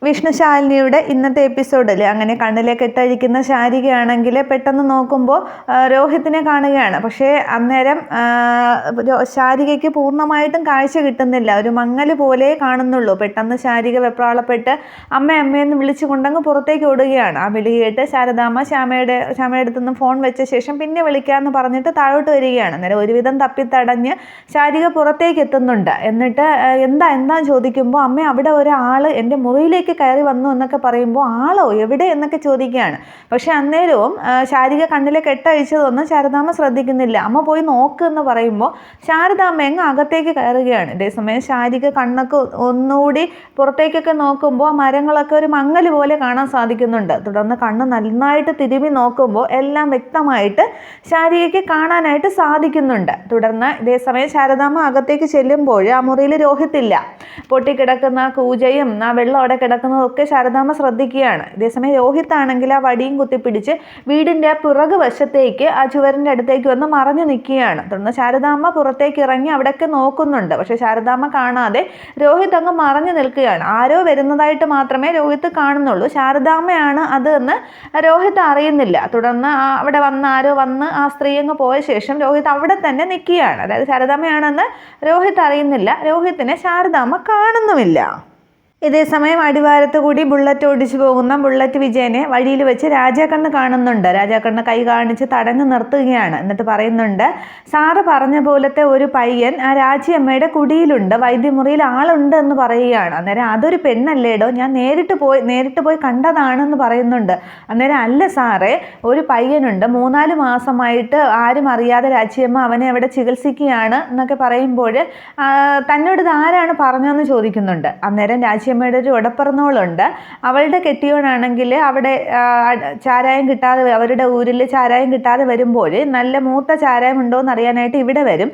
വിഷ്ണുശാലിനിയുടെ ഇന്നത്തെ എപ്പിസോഡിൽ അങ്ങനെ കണ്ണിലെ കെട്ടഴിക്കുന്ന ശാരികയാണെങ്കിൽ പെട്ടെന്ന് നോക്കുമ്പോൾ രോഹിത്തിനെ കാണുകയാണ്. പക്ഷേ അന്നേരം ശാരികയ്ക്ക് പൂർണ്ണമായിട്ടും കാഴ്ച കിട്ടുന്നില്ല, ഒരു മങ്ങൽ പോലെ കാണുന്നുള്ളൂ. പെട്ടെന്ന് ശാരിക വെപ്രാളപ്പെട്ട് അമ്മയെന്ന് വിളിച്ചു കൊണ്ടങ്ങ് പുറത്തേക്ക് ഓടുകയാണ്. ആ വിളി കേട്ട് ശാരദാമ്മ ശ്യാമയുടെ അടുത്തുനിന്ന് ഫോൺ വെച്ച ശേഷം പിന്നെ വിളിക്കാമെന്ന് പറഞ്ഞിട്ട് താഴോട്ട് വരികയാണ്. അന്നേരം ഒരുവിധം തപ്പിത്തടഞ്ഞ് ശാരിക പുറത്തേക്ക് എത്തുന്നുണ്ട്. എന്നിട്ട് എന്താ ചോദിക്കുമ്പോൾ അമ്മ അവിടെ ഒരാൾ എൻ്റെ മുറിയിലേക്ക് കയറി വന്നു എന്നൊക്കെ പറയുമ്പോൾ ആളോ എവിടെ എന്നൊക്കെ ചോദിക്കുകയാണ്. പക്ഷെ അന്നേരവും ശാരിക കണ്ണിലെ കെട്ടഴിച്ചതൊന്നും ശാരദാമ്മ ശ്രദ്ധിക്കുന്നില്ല. അമ്മ പോയി നോക്ക് എന്ന് പറയുമ്പോൾ ശാരദാമ്മ എങ്ങ് അകത്തേക്ക് കയറുകയാണ്. അതേസമയം ശാരിക കണ്ണൊക്കെ ഒന്നുകൂടി പുറത്തേക്കൊക്കെ നോക്കുമ്പോൾ മരങ്ങളൊക്കെ ഒരു മങ്ങൽ പോലെ കാണാൻ സാധിക്കുന്നുണ്ട്. തുടർന്ന് കണ്ണ് നന്നായിട്ട് തിരുമി നോക്കുമ്പോൾ എല്ലാം വ്യക്തമായിട്ട് ശാരികയ്ക്ക് കാണാനായിട്ട് സാധിക്കുന്നുണ്ട്. തുടർന്ന് ഇതേസമയം ശാരദാമ്മ അകത്തേക്ക് ചെല്ലുമ്പോൾ ആ മുറിയിൽ രോഹിത്തില്ല. പൊട്ടിക്കിടക്കുന്ന കൂജയും ആ വെള്ളം അവിടെ കിടക്കുന്നതൊക്കെ ശാരദാമ്മ ശ്രദ്ധിക്കുകയാണ്. ഇതേസമയം രോഹിത്താണെങ്കിൽ ആ വടിയും കുത്തിപ്പിടിച്ച് വീടിൻ്റെ പിറകു വശത്തേക്ക് ആ ചുവരിൻ്റെ അടുത്തേക്ക് വന്ന് മറഞ്ഞു നിൽക്കുകയാണ്. തുടർന്ന് ശാരദാമ്മ പുറത്തേക്ക് ഇറങ്ങി അവിടെയൊക്കെ നോക്കുന്നുണ്ട്. പക്ഷെ ശാരദാമ്മ കാണാതെ രോഹിത്ത് അങ്ങ് മറഞ്ഞു നിൽക്കുകയാണ്. ആരോ വരുന്നതായിട്ട് മാത്രമേ രോഹിത്ത് കാണുന്നുള്ളൂ. ശാരദാമ്മയാണ് അത് എന്ന് രോഹിത്ത് അറിയുന്നില്ല. തുടർന്ന് അവിടെ ആരോ വന്ന് ആ സ്ത്രീ അങ്ങ് പോയ ശേഷം രോഹിത്ത് അവിടെ തന്നെ നിൽക്കുകയാണ്. അതായത് ശാരദാമ്മയാണെന്ന് രോഹിത്ത് അറിയുന്നില്ല. രോഹിത്തിനെ ശാരദാമ്മ കാണുന്നുമില്ല. ഇതേസമയം അടിവാരത്ത് കൂടി ബുള്ളറ്റ് ഓടിച്ചു പോകുന്ന ബുള്ളറ്റ് വിജയനെ വഴിയിൽ വെച്ച് രാജാക്കണ്ണ് കാണുന്നുണ്ട്. രാജാക്കണ്ണ് കൈ കാണിച്ച് തടഞ്ഞു നിർത്തുകയാണ്. എന്നിട്ട് പറയുന്നുണ്ട്, സാറ് പറഞ്ഞ പോലത്തെ ഒരു പയ്യൻ ആ രാജിയമ്മയുടെ കുടിയിലുണ്ട്, വൈദ്യമുറിയിൽ ആളുണ്ട് എന്ന് പറയുകയാണ്. അന്നേരം അതൊരു പെണ്ണല്ലേടോ, ഞാൻ നേരിട്ട് പോയി കണ്ടതാണെന്ന് പറയുന്നുണ്ട്. അന്നേരം അല്ല സാറേ, ഒരു പയ്യനുണ്ട്, 3-4 മാസമായിട്ട് ആരും അറിയാതെ രാജിയമ്മ അവനെ അവിടെ ചികിത്സിക്കുകയാണ് എന്നൊക്കെ പറയുമ്പോൾ തന്നോട് ഇത് ആരാണ് പറഞ്ഞതെന്ന് ചോദിക്കുന്നുണ്ട്. അന്നേരം രാജിയമ്മയുടെ ഒരു ഉടപ്പിറന്നോളുണ്ട്, അവളുടെ കെട്ടിയോനാണെങ്കിൽ അവിടെ ചാരായം കിട്ടാതെ, അവരുടെ ഊരിൽ ചാരായം കിട്ടാതെ വരുമ്പോൾ നല്ല മൂത്ത ചാരായം ഉണ്ടോ എന്ന് അറിയാനായിട്ട് ഇവിടെ വരും.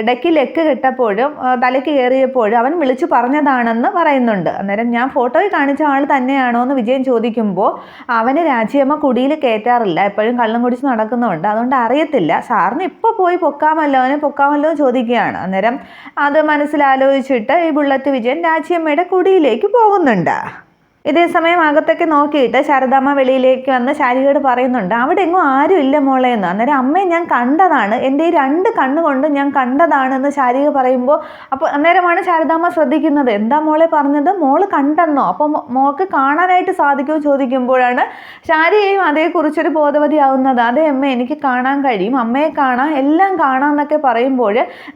ഇടയ്ക്ക് ലെക്ക് കിട്ടപ്പോഴും തലയ്ക്ക് കയറിയപ്പോഴും അവൻ വിളിച്ചു പറഞ്ഞതാണെന്ന് പറയുന്നുണ്ട്. അന്നേരം ഞാൻ ഫോട്ടോയിൽ കാണിച്ച ആൾ തന്നെയാണോ എന്ന് വിജയൻ ചോദിക്കുമ്പോൾ അവന് രാജിയമ്മ കുടിയിൽ കയറ്റാറില്ല, എപ്പോഴും കള്ളം കുടിച്ച് നടക്കുന്നുണ്ട്, അതുകൊണ്ട് അറിയത്തില്ല, സാറിന് ഇപ്പോൾ പോയി പൊക്കാമല്ലോ ചോദിക്കുകയാണ്. അന്നേരം അത് മനസ്സിലാലോചിച്ചിട്ട് ഈ ബുള്ളറ്റ് വിജയൻ രാജിയമ്മയുടെ കുടിയിലേക്ക് പോകുന്നുണ്ട്. ഇതേസമയം അകത്തൊക്കെ നോക്കിയിട്ട് ശാരദാമ്മ വെളിയിലേക്ക് വന്ന് ശാരികയോട് പറയുന്നുണ്ട്, അവിടെ എങ്ങും ആരും ഇല്ല മോളെ എന്ന്. അന്നേരം അമ്മയെ ഞാൻ കണ്ടതാണ്, എൻ്റെ ഈ 2 കണ്ണുകൊണ്ട് ഞാൻ കണ്ടതാണെന്ന് ശാരിക പറയുമ്പോൾ അപ്പോൾ അന്നേരമാണ് ശാരദാമ്മ ശ്രദ്ധിക്കുന്നത്. എന്താ മോളെ പറഞ്ഞത്, മോള് കണ്ടെന്നോ, അപ്പോൾ മോൾക്ക് കാണാനായിട്ട് സാധിക്കുമോ ചോദിക്കുമ്പോഴാണ് ശാരികയും അതേക്കുറിച്ചൊരു ബോധവതിയാവുന്നത്. അതേ അമ്മ, എനിക്ക് കാണാൻ കഴിയും, അമ്മയെ കാണാം, എല്ലാം കാണാം എന്നൊക്കെ പറയുമ്പോൾ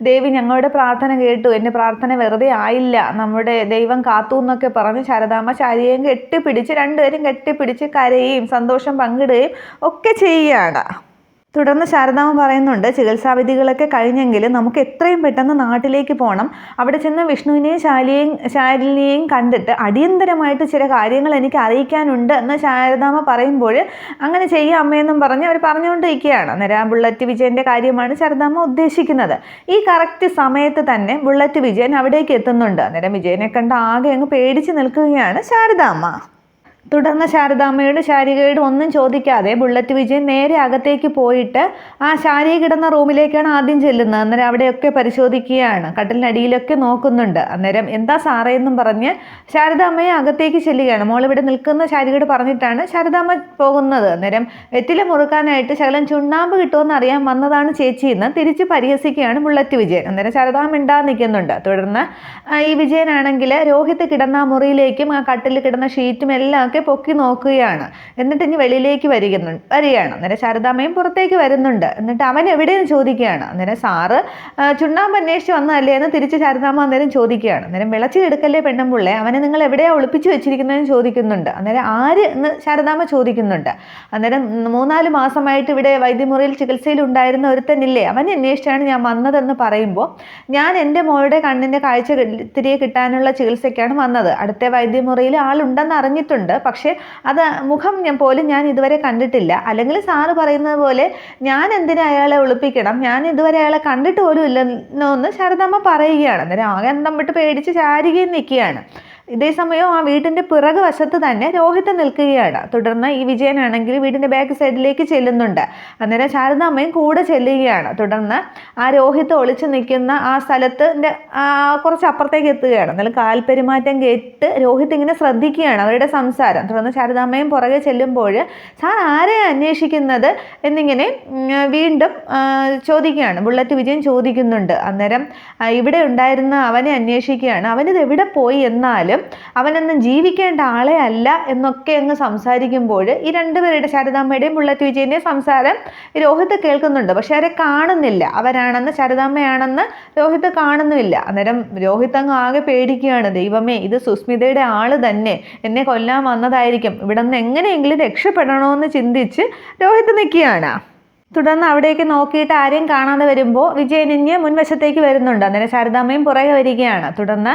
ദേവി ഞങ്ങളുടെ പ്രാർത്ഥന കേട്ടു, എൻ്റെ പ്രാർത്ഥന വെറുതെ ആയില്ല, നമ്മുടെ ദൈവം കാത്തു എന്നൊക്കെ പറഞ്ഞ് ശാരദാമ്മ ശാരികയെ കെട്ടിപ്പിടിച്ച് രണ്ടുപേരും കെട്ടിപ്പിടിച്ച് കരയുകയും സന്തോഷം പങ്കിടുകയും ഒക്കെ ചെയ്യുകയാണ്. തുടർന്ന് ശാരദാമ്മ പറയുന്നുണ്ട്, ചികിത്സാവിധികളൊക്കെ കഴിഞ്ഞെങ്കിലും നമുക്ക് എത്രയും പെട്ടെന്ന് നാട്ടിലേക്ക് പോകണം, അവിടെ ചെന്ന് വിഷ്ണുവിനെയും ശാലിനിയെയും കണ്ടിട്ട് അടിയന്തരമായിട്ട് ചില കാര്യങ്ങൾ എനിക്ക് അറിയിക്കാനുണ്ട് എന്ന് ശാരദാമ്മ പറയുമ്പോൾ അങ്ങനെ ചെയ്യാം അമ്മയെന്നും പറഞ്ഞ് അവർ പറഞ്ഞുകൊണ്ടിരിക്കുകയാണ്. അന്നേരം ബുള്ളറ്റ് വിജയൻ്റെ കാര്യമാണ് ശാരദാമ്മ ഉദ്ദേശിക്കുന്നത്. ഈ കറക്റ്റ് സമയത്ത് തന്നെ ബുള്ളറ്റ് വിജയൻ അവിടേക്ക് എത്തുന്നുണ്ട്. അന്നേരം വിജയനെ കണ്ട് ആകെ അങ്ങ് പേടിച്ച് നിൽക്കുകയാണ് ശാരദാമ്മ. തുടർന്ന് ശാരദാമ്മയോട് ശാരികയോട് ഒന്നും ചോദിക്കാതെ ബുള്ളറ്റ് വിജയൻ നേരെ അകത്തേക്ക് പോയിട്ട് ആ ശാരിക കിടന്ന റൂമിലേക്കാണ് ആദ്യം ചെല്ലുന്നത്. അന്നേരം അവിടെയൊക്കെ പരിശോധിക്കുകയാണ്, കട്ടിലിനടിയിലൊക്കെ നോക്കുന്നുണ്ട്. അന്നേരം എന്താ സാറേ എന്നും പറഞ്ഞ് ശാരദാമ്മയെ അകത്തേക്ക് ചെല്ലുകയാണ്. മോളിവിടെ നിൽക്കുന്ന ശാരികയോട് പറഞ്ഞിട്ടാണ് ശാരദാമ്മ പോകുന്നത്. അന്നേരം വെറ്റില മുറുക്കാനായിട്ട് ശകലം ചുണ്ണാമ്പ് കിട്ടുമെന്ന് അറിയാൻ വന്നതാണ് ചേച്ചി എന്ന് തിരിച്ച് പരിഹസിക്കുകയാണ് ബുള്ളറ്റ് വിജയൻ. അന്നേരം ശാരദാമ്മ മിണ്ടാതെ നിൽക്കുന്നുണ്ട്. തുടർന്ന് ഈ വിജയനാണെങ്കിൽ രോഹിത്ത് കിടന്ന ആ മുറിയിലേക്കും ആ കട്ടിൽ കിടന്ന ഷീറ്റും എല്ലാം പൊക്കി നോക്കുകയാണ്. എന്നിട്ട് ഇനി വെളിയിലേക്ക് വരികയാണ്. അന്നേരം ശാരദാമ്മയും പുറത്തേക്ക് വരുന്നുണ്ട്. എന്നിട്ട് അവൻ എവിടെയെന്ന് ചോദിക്കുകയാണ്. അന്നേരം സാറ് ചുണ്ണാമ്പ് അന്വേഷിച്ച് വന്നതല്ലേ എന്ന് തിരിച്ച് ശാരദാമ്മ അന്നേരം ചോദിക്കുകയാണ്. അന്നേരം വിളച്ച് എടുക്കല്ലേ പെണ്ണുമ്പിള്ളേ, അവനെ നിങ്ങൾ എവിടെയാണ് ഒളിപ്പിച്ച് വെച്ചിരിക്കുന്നതെന്ന് ചോദിക്കുന്നുണ്ട്. അന്നേരം ആര് എന്ന് ശാരദാമ്മ ചോദിക്കുന്നുണ്ട്. അന്നേരം 3-4 മാസമായിട്ട് ഇവിടെ വൈദ്യമുറിയിൽ ചികിത്സയിൽ ഉണ്ടായിരുന്ന ഒരുത്തനില്ലേ, അവനെ അന്വേഷിച്ചാണ് ഞാൻ വന്നതെന്ന് പറയുമ്പോൾ ഞാൻ എൻ്റെ മോളുടെ കണ്ണിൻ്റെ കാഴ്ച തിരികെ കിട്ടാനുള്ള ചികിത്സയ്ക്കാണ് വന്നത്, അടുത്ത വൈദ്യമുറിയിൽ ആളുണ്ടെന്ന് അറിഞ്ഞിട്ടുണ്ട്, പക്ഷേ അത് മുഖം ഞാൻ ഇതുവരെ കണ്ടിട്ടില്ല, അല്ലെങ്കിൽ സാറ് പറയുന്നത് പോലെ ഞാൻ എന്തിനാ അയാളെ ഒളിപ്പിക്കണം, ഞാൻ ഇതുവരെ അയാളെ കണ്ടിട്ട് പോലും ഇല്ലെന്നോ എന്ന് ശാരദാമ്മ പറയുകയാണ്. അന്നേരം ആകെ അന്തം വിട്ട് പേടിച്ച് ശാരികയും നിൽക്കുകയാണ്. ഇതേസമയം ആ വീട്ടിൻ്റെ പിറകു വശത്ത് തന്നെ രോഹിത് നിൽക്കുകയാണ്. തുടർന്ന് ഈ വിജയനാണെങ്കിൽ വീടിൻ്റെ ബാക്ക് സൈഡിലേക്ക് ചെല്ലുന്നുണ്ട്. അന്നേരം ശാരദാമ്മയും കൂടെ ചെല്ലുകയാണ്. തുടർന്ന് ആ രോഹിത് ഒളിച്ചു നിൽക്കുന്ന ആ സ്ഥലത്തിൻ്റെ കുറച്ച് അപ്പുറത്തേക്ക് എത്തുകയാണ്. എന്നാലും കാൽപെരുമാറ്റം കേട്ട് രോഹിത് ഇങ്ങനെ ശ്രദ്ധിക്കുകയാണ് അവരുടെ സംസാരം. തുടർന്ന് ശാരദാമ്മയും പുറകെ ചെല്ലുമ്പോൾ സാർ ആരെയാണ് അന്വേഷിക്കുന്നത് എന്നിങ്ങനെ വീണ്ടും ചോദിക്കുകയാണ്. ബുള്ളറ്റ് വിജയൻ ചോദിക്കുന്നുണ്ട്. അന്നേരം ഇവിടെ ഉണ്ടായിരുന്ന അവനെ അന്വേഷിക്കുകയാണ്. അവനിത് എവിടെ പോയി, എന്നാലും അവനൊന്നും ജീവിക്കേണ്ട ആളെ അല്ല എന്നൊക്കെ അങ്ങ് സംസാരിക്കുമ്പോൾ ഈ രണ്ടുപേരുടെ ശാരദാമ്മയുടെയും ബുള്ളറ്റ് വിജയൻ്റെയും സംസാരം രോഹിത് കേൾക്കുന്നുണ്ട്. പക്ഷെ അവരെ കാണുന്നില്ല. അവരാണെന്ന് ശാരദാമ്മയാണെന്ന് രോഹിത് കാണുന്നുമില്ല. അന്നേരം രോഹിത് അങ്ങ് ആകെ പേടിക്കുകയാണ്. ദൈവമേ, ഇത് സുസ്മിതയുടെ ആള് തന്നെ, എന്നെ കൊല്ലാൻ വന്നതായിരിക്കും, ഇവിടെ നിന്ന് എങ്ങനെയെങ്കിലും രക്ഷപ്പെടണമെന്ന് ചിന്തിച്ച് രോഹിത് നിൽക്കുകയാണ്. തുടർന്ന് അവിടേക്ക് നോക്കിയിട്ട് ആരെയും കാണാതെ വരുമ്പോൾ വിജയനിഞ്ഞ് മുൻവശത്തേക്ക് വരുന്നുണ്ട്. അന്നേരം ശാരദാമ്മയും പുറകെ വരികയാണ്. തുടർന്ന്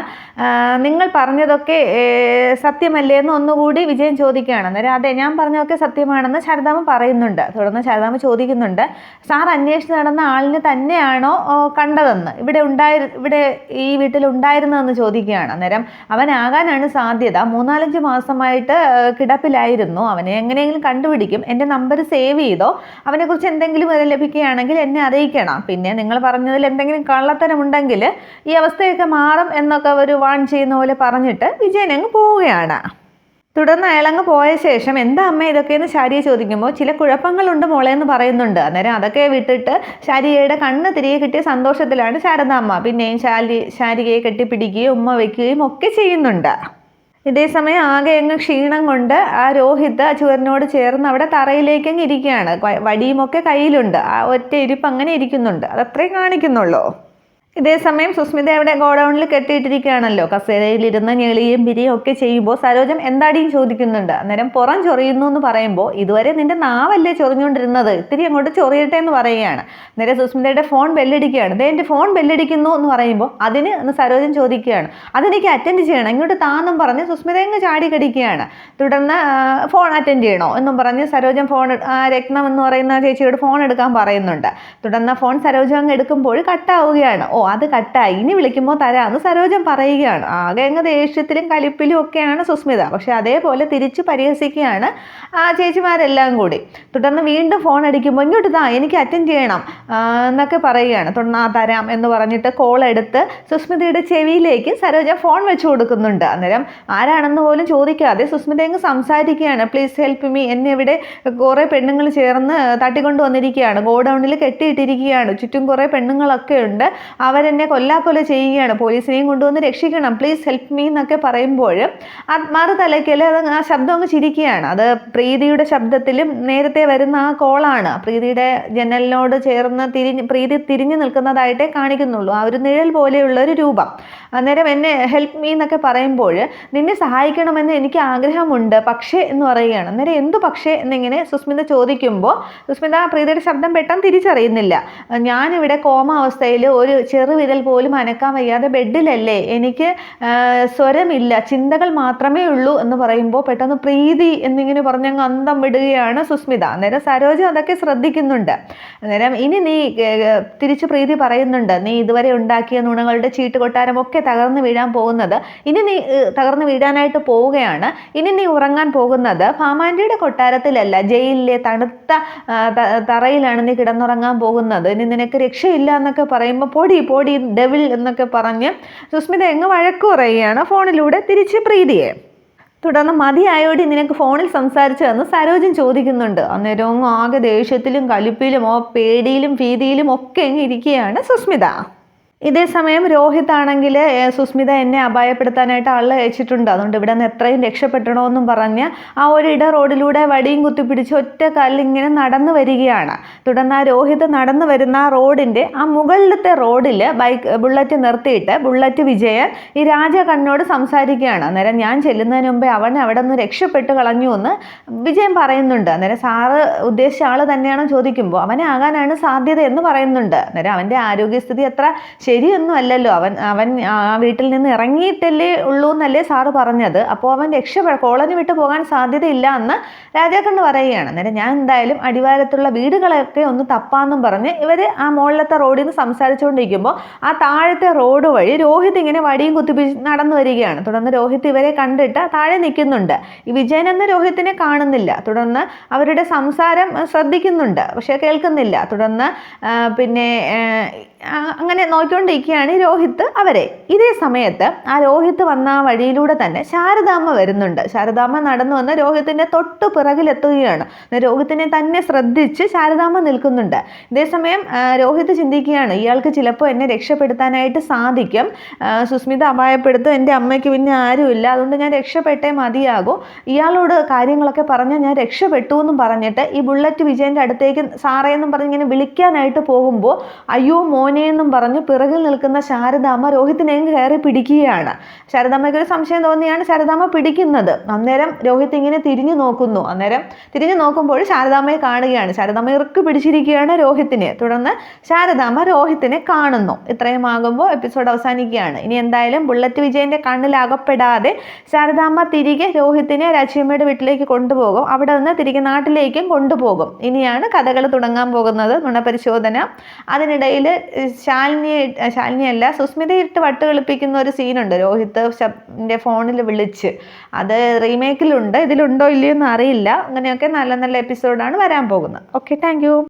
നിങ്ങൾ പറഞ്ഞതൊക്കെ സത്യമല്ലേ എന്ന് ഒന്നുകൂടി വിജയൻ ചോദിക്കുകയാണ്. അന്നേരം അതെ, ഞാൻ പറഞ്ഞതൊക്കെ സത്യമാണെന്ന് ശാരദാമ്മ പറയുന്നുണ്ട്. തുടർന്ന് ശാരദാമ്മ ചോദിക്കുന്നുണ്ട്, സാർ അന്വേഷിച്ച് നടന്ന ആളിനെ തന്നെയാണോ കണ്ടതെന്ന്, ഇവിടെ ഈ വീട്ടിൽ ഉണ്ടായിരുന്നതെന്ന് ചോദിക്കുകയാണ്. അന്നേരം അവനാകാനാണ് സാധ്യത. 3-4 മാസമായിട്ട് കിടപ്പിലായിരുന്നു. അവനെ എങ്ങനെയെങ്കിലും കണ്ടുപിടിക്കും. എൻ്റെ നമ്പർ സേവ് ചെയ്തോ, അവനെക്കുറിച്ച് എന്തെങ്കിലും ലഭിക്കുകയാണെങ്കിൽ എന്നെ അറിയിക്കണം. പിന്നെ നിങ്ങൾ പറഞ്ഞതിൽ എന്തെങ്കിലും കള്ളത്തരമുണ്ടെങ്കിൽ ഈ അവസ്ഥയൊക്കെ മാറും എന്നൊക്കെ ഒരു വാൺ ചെയ്യുന്ന പോലെ പറഞ്ഞിട്ട് വിജയൻ അങ്ങ് പോവുകയാണ്. തുടർന്ന് അയാളങ്ങ് പോയ ശേഷം എന്താ അമ്മ ഇതൊക്കെയെന്ന് ശാരിയെ ചോദിക്കുമ്പോൾ ചില കുഴപ്പങ്ങളുണ്ട് മോളെ എന്ന് പറയുന്നുണ്ട്. അന്നേരം അതൊക്കെ വിട്ടിട്ട് ശാരികയുടെ കണ്ണ് തിരികെ കിട്ടിയ സന്തോഷത്തിലാണ് ശാരദാമ്മ. പിന്നെയും ശാരികയെ കെട്ടിപ്പിടിക്കുകയും ഉമ്മ വയ്ക്കുകയും ഒക്കെ ചെയ്യുന്നുണ്ട്. ഇതേസമയം ആകെ അങ്ങ് ക്ഷീണം കൊണ്ട് ആ രോഹിത് ചുവരിനോട് ചേർന്ന് അവിടെ തറയിലേക്ക് അങ്ങ് ഇരിക്കുകയാണ്. വടിയുമൊക്കെ കയ്യിലുണ്ട്. ആ ഒറ്റ ഇരിപ്പ് അങ്ങനെ ഇരിക്കുന്നുണ്ട്. അതത്രേ കാണിക്കുന്നുള്ളൂ. ഇതേസമയം സുസ്മിത അവിടെ ഗോഡൗണിൽ കെട്ടിയിട്ടിരിക്കുകയാണല്ലോ. കസേരയിലിരുന്ന് ഞെളിയും പിരിയും ഒക്കെ ചെയ്യുമ്പോൾ സരോജം എന്താടിയും ചോദിക്കുന്നുണ്ട്. അന്നേരം പുറം ചൊറിയുന്നു എന്ന് പറയുമ്പോൾ ഇതുവരെ നിന്റെ നാവല്ലേ ചൊറിഞ്ഞുകൊണ്ടിരുന്നത്, ഇത്തിരി അങ്ങോട്ട് ചൊറിയട്ടെ എന്ന് പറയുകയാണ്. അന്നേരം സുസ്മിതയുടെ ഫോൺ ബെല്ലടിക്കുകയാണ്. ദേ എൻ്റെ ഫോൺ ബെല്ലടിക്കുന്നു എന്ന് പറയുമ്പോൾ അതിന് എന്ന് സരോജം ചോദിക്കുകയാണ്. അതെനിക്ക് അറ്റൻഡ് ചെയ്യണം, ഇങ്ങോട്ട് താന്നും പറഞ്ഞ് സുസ്മിത അങ്ങ് ചാടി കടിക്കുകയാണ്. തുടർന്ന് ഫോൺ അറ്റൻഡ് ചെയ്യണോ എന്നും പറഞ്ഞ് സരോജം ഫോൺ രത്നം എന്ന് പറയുന്ന ചേച്ചിയോട് ഫോൺ എടുക്കാൻ പറയുന്നുണ്ട്. തുടർന്ന് ഫോൺ സരോജം അങ്ങ് എടുക്കുമ്പോൾ കട്ടാവുകയാണ്. അത് കട്ടായി, ഇനി വിളിക്കുമ്പോൾ തരാമെന്ന് സരോജം പറയുകയാണ്. ആകെ അങ്ങ് ദേഷ്യത്തിലും കലിപ്പിലും ഒക്കെയാണ് സുസ്മിത. പക്ഷെ അതേപോലെ തിരിച്ചു പരിഹസിക്കുകയാണ് ആ ചേച്ചിമാരെല്ലാം കൂടി. തുടർന്ന് വീണ്ടും ഫോൺ അടിക്കുമ്പോൾ ഇങ്ങോട്ട് താ, എനിക്ക് അറ്റൻഡ് ചെയ്യണം എന്നൊക്കെ പറയുകയാണ്. തുടർന്ന് തരാം എന്ന് പറഞ്ഞിട്ട് കോൾ എടുത്ത് സുസ്മിതയുടെ ചെവിയിലേക്ക് സരോജ ഫോൺ വെച്ച് കൊടുക്കുന്നുണ്ട്. അന്നേരം ആരാണെന്ന് പോലും ചോദിക്കാതെ സുസ്മിത അങ്ങ് സംസാരിക്കുകയാണ്. പ്ലീസ് ഹെൽപ്പ് മീ, എന്നെ ഇവിടെ കുറേ പെണ്ണുങ്ങൾ ചേർന്ന് തട്ടിക്കൊണ്ട് വന്നിരിക്കുകയാണ്, ഗോഡൗണിൽ കെട്ടിയിട്ടിരിക്കുകയാണ്, ചുറ്റും കുറേ പെണ്ണുങ്ങളൊക്കെ ഉണ്ട്, അവരെന്നെ കൊല്ലാക്കൊല ചെയ്യുകയാണ്, പോലീസിനെയും കൊണ്ടുവന്ന് രക്ഷിക്കണം, പ്ലീസ് ഹെൽപ്പ് മീ എന്നൊക്കെ പറയുമ്പോൾ മറുതലയ്ക്കൽ ആ ശബ്ദം അങ്ങ് ചിരിക്കുകയാണ്. അത് പ്രീതിയുടെ ശബ്ദത്തിലും നേരത്തെ വരുന്ന ആ കോളാണ്. പ്രീതിയുടെ ജനലിനോട് ചേർന്ന് പ്രീതി തിരിഞ്ഞു നിൽക്കുന്നതായിട്ടേ കാണിക്കുന്നുള്ളൂ, ആ ഒരു നിഴൽ പോലെയുള്ള ഒരു രൂപം. അന്നേരം എന്നെ ഹെൽപ്പ് മീ എന്നൊക്കെ പറയുമ്പോൾ നിന്നെ സഹായിക്കണമെന്ന് എനിക്ക് ആഗ്രഹമുണ്ട്, പക്ഷേ എന്ന് പറയുകയാണ്. അന്നേരം എന്തു പക്ഷേ എന്നിങ്ങനെ സുസ്മിത ചോദിക്കുമ്പോൾ സുസ്മിത പ്രീതിയുടെ ശബ്ദം പെട്ടെന്ന് തിരിച്ചറിയുന്നില്ല. ഞാനിവിടെ കോമാവസ്ഥയിൽ ഒരു ചെറുവിരൽ പോലും അനക്കാൻ വയ്യാതെ ബെഡിലല്ലേ, എനിക്ക് സ്വരമില്ല, ചിന്തകൾ മാത്രമേ ഉള്ളൂ എന്ന് പറയുമ്പോൾ പെട്ടെന്ന് പ്രീതി എന്നിങ്ങനെ പറഞ്ഞങ്ങ് അന്തം വിടുകയാണ് സുസ്മിത. അന്നേരം സരോജ അതൊക്കെ ശ്രദ്ധിക്കുന്നുണ്ട്. അന്നേരം ഇനി നീ തിരിച്ച് പ്രീതി പറയുന്നുണ്ട്, നീ ഇതുവരെ ഉണ്ടാക്കിയ നുണകളുടെ ചീട്ടുകൊട്ടാരമൊക്കെ തകർന്നു വീഴാൻ പോകുന്നത്, ഇനി നീ തകർന്നു വീഴാനായിട്ട് പോവുകയാണ്, ഇനി നീ ഉറങ്ങാൻ പോകുന്നത് ഭാമാൻ്റിയുടെ കൊട്ടാരത്തിലല്ല, ജയിലിലെ തണുത്ത തറയിലാണ് നീ കിടന്നുറങ്ങാൻ പോകുന്നത്, ഇനി നിനക്ക് രക്ഷയില്ല എന്നൊക്കെ പറയുമ്പോൾ പൊടി ഡെവിൾ എന്നൊക്കെ പറഞ്ഞ് സുസ്മിത എങ്ങ് വഴക്കു പറയുകയാണ് ഫോണിലൂടെ തിരിച്ച് പ്രീതിയെ. തുടർന്ന് മതിയായോടി നിനക്ക് ഫോണിൽ സംസാരിച്ചതെന്ന് സരോജൻ ചോദിക്കുന്നുണ്ട്. അന്നേരവും ആകെ ദേഷ്യത്തിലും കലിപ്പിലും പേടിയിലും ഭീതിയിലും ഒക്കെ അങ്ങ് ഇരിക്കുകയാണ് സുസ്മിത. ഇതേസമയം രോഹിത് ആണെങ്കിൽ സുസ്മിത എന്നെ അപായപ്പെടുത്താനായിട്ട് ആളെ അയച്ചിട്ടുണ്ട്, അതുകൊണ്ട് ഇവിടെ നിന്ന് എത്രയും രക്ഷപ്പെടണമെന്നും പറഞ്ഞ് ആ ഒരു ഇട റോഡിലൂടെ വടിയും കുത്തിപ്പിടിച്ച് ഒറ്റ കല്ലിങ്ങനെ നടന്നു വരികയാണ്. തുടർന്ന് ആ രോഹിത് നടന്നു വരുന്ന ആ റോഡിൻ്റെ ആ മുകളിലത്തെ റോഡിൽ ബുള്ളറ്റ് നിർത്തിയിട്ട് ബുള്ളറ്റ് വിജയൻ ഈ രാജകണ്ണോട് സംസാരിക്കുകയാണ്. അന്നേരം ഞാൻ ചെല്ലുന്നതിന് മുമ്പേ അവൻ അവിടെ നിന്ന് രക്ഷപ്പെട്ട് കളഞ്ഞു എന്ന് വിജയൻ പറയുന്നുണ്ട്. അന്നേരം സാറ് ഉദ്ദേശിച്ച ആൾ തന്നെയാണോ ചോദിക്കുമ്പോൾ അവനെ ആകാനാണ് സാധ്യത എന്ന് പറയുന്നുണ്ട്. അന്നേരം അവൻ്റെ ആരോഗ്യസ്ഥിതി അത്ര ശരിയൊന്നും അല്ലല്ലോ, അവൻ ആ വീട്ടിൽ നിന്ന് ഇറങ്ങിയിട്ടല്ലേ ഉള്ളൂ എന്നല്ലേ സാറ് പറഞ്ഞത്. അപ്പോൾ അവൻ കോളനി വിട്ട് പോകാൻ സാധ്യതയില്ല എന്ന് രാജാക്കണ്ണ് പറയുകയാണ്. അന്നേരം ഞാൻ എന്തായാലും അടിവാരത്തുള്ള വീടുകളൊക്കെ ഒന്ന് തപ്പാന്നും പറഞ്ഞ് ഇവർ ആ മുകളിലത്തെ റോഡിൽ നിന്ന് സംസാരിച്ചുകൊണ്ടിരിക്കുമ്പോൾ ആ താഴത്തെ റോഡ് വഴി രോഹിത് ഇങ്ങനെ വടിയും കുത്തിപ്പിച്ച് നടന്നു വരികയാണ്. തുടർന്ന് രോഹിത് ഇവരെ കണ്ടിട്ട് താഴെ നിൽക്കുന്നുണ്ട്. ഈ വിജയൻ എന്ന രോഹിത്തിനെ കാണുന്നില്ല. തുടർന്ന് അവരുടെ സംസാരം ശ്രദ്ധിക്കുന്നുണ്ട്, പക്ഷെ കേൾക്കുന്നില്ല. തുടർന്ന് പിന്നെ അങ്ങനെ നോക്കിക്കൊണ്ടിരിക്കുകയാണ് രോഹിത്ത് അവരെ. ഇതേ സമയത്ത് ആ രോഹിത്ത് വന്ന ആ വഴിയിലൂടെ തന്നെ ശാരദാമ്മ വരുന്നുണ്ട്. ശാരദാമ്മ നടന്നു വന്ന് രോഹിത്തിൻ്റെ തൊട്ട് പിറകിലെത്തുകയാണ്. രോഹിത്തിനെ തന്നെ ശ്രദ്ധിച്ച് ശാരദാമ്മ നിൽക്കുന്നുണ്ട്. ഇതേസമയം രോഹിത്ത് ചിന്തിക്കുകയാണ്, ഇയാൾക്ക് ചിലപ്പോൾ എന്നെ രക്ഷപ്പെടുത്താനായിട്ട് സാധിക്കും. സുസ്മിത അപായപ്പെടുത്തും, എൻ്റെ അമ്മയ്ക്ക് പിന്നെ ആരുമില്ല, അതുകൊണ്ട് ഞാൻ രക്ഷപ്പെട്ടേ മതിയാകും. ഇയാളോട് കാര്യങ്ങളൊക്കെ പറഞ്ഞാൽ ഞാൻ രക്ഷപ്പെട്ടു എന്നും പറഞ്ഞിട്ട് ഈ ബുള്ളറ്റ് വിജയൻ്റെ അടുത്തേക്ക് സാറേ എന്നും പറഞ്ഞ് ഇങ്ങനെ വിളിക്കാനായിട്ട് പോകുമ്പോൾ അയ്യോ മോനെ എന്നും പറഞ്ഞു പിറകിൽ നിൽക്കുന്ന ശാരദാമ്മ രോഹിത്തിനെ കയറി പിടിക്കുകയാണ്. ശാരദാമ്മയ്ക്ക് ഒരു സംശയം തോന്നിയാണ് ശാരദാമ്മ പിടിക്കുന്നത്. അന്നേരം രോഹിത് ഇങ്ങനെ തിരിഞ്ഞു നോക്കുന്നു. അന്നേരം തിരിഞ്ഞു നോക്കുമ്പോൾ ശാരദാമ്മയെ കാണുകയാണ്. ശാരദാമ്മ ഇറുക്ക് പിടിച്ചിരിക്കുകയാണ് രോഹിത്തിനെ. തുടർന്ന് ശാരദാമ്മ രോഹിത്തിനെ കാണുന്നു. ഇത്രയും ആകുമ്പോൾ എപ്പിസോഡ് അവസാനിക്കുകയാണ്. ഇനി എന്തായാലും ബുള്ളറ്റ് വിജയന്റെ കണ്ണിലകപ്പെടാതെ ശാരദാമ്മ തിരികെ രോഹിത്തിനെ രാജിയമ്മയുടെ വീട്ടിലേക്ക് കൊണ്ടുപോകും. അവിടെ നിന്ന് തിരികെ നാട്ടിലേക്കും കൊണ്ടുപോകും. ഇനിയാണ് കഥകൾ തുടങ്ങാൻ പോകുന്നത്, നുണപരിശോധന. അതിനിടയിൽ ശാലിനിയല്ല സുസ്മിതയിട്ട് വട്ട് കളിപ്പിക്കുന്ന ഒരു സീനുണ്ട് രോഹിത് ഫോണിൽ വിളിച്ച്. അത് റീമേക്കിലുണ്ട്, ഇതിലുണ്ടോ ഇല്ലയോ എന്ന് അറിയില്ല. അങ്ങനെയൊക്കെ നല്ല നല്ല എപ്പിസോഡാണ് വരാൻ പോകുന്നത്. Okay, thank you.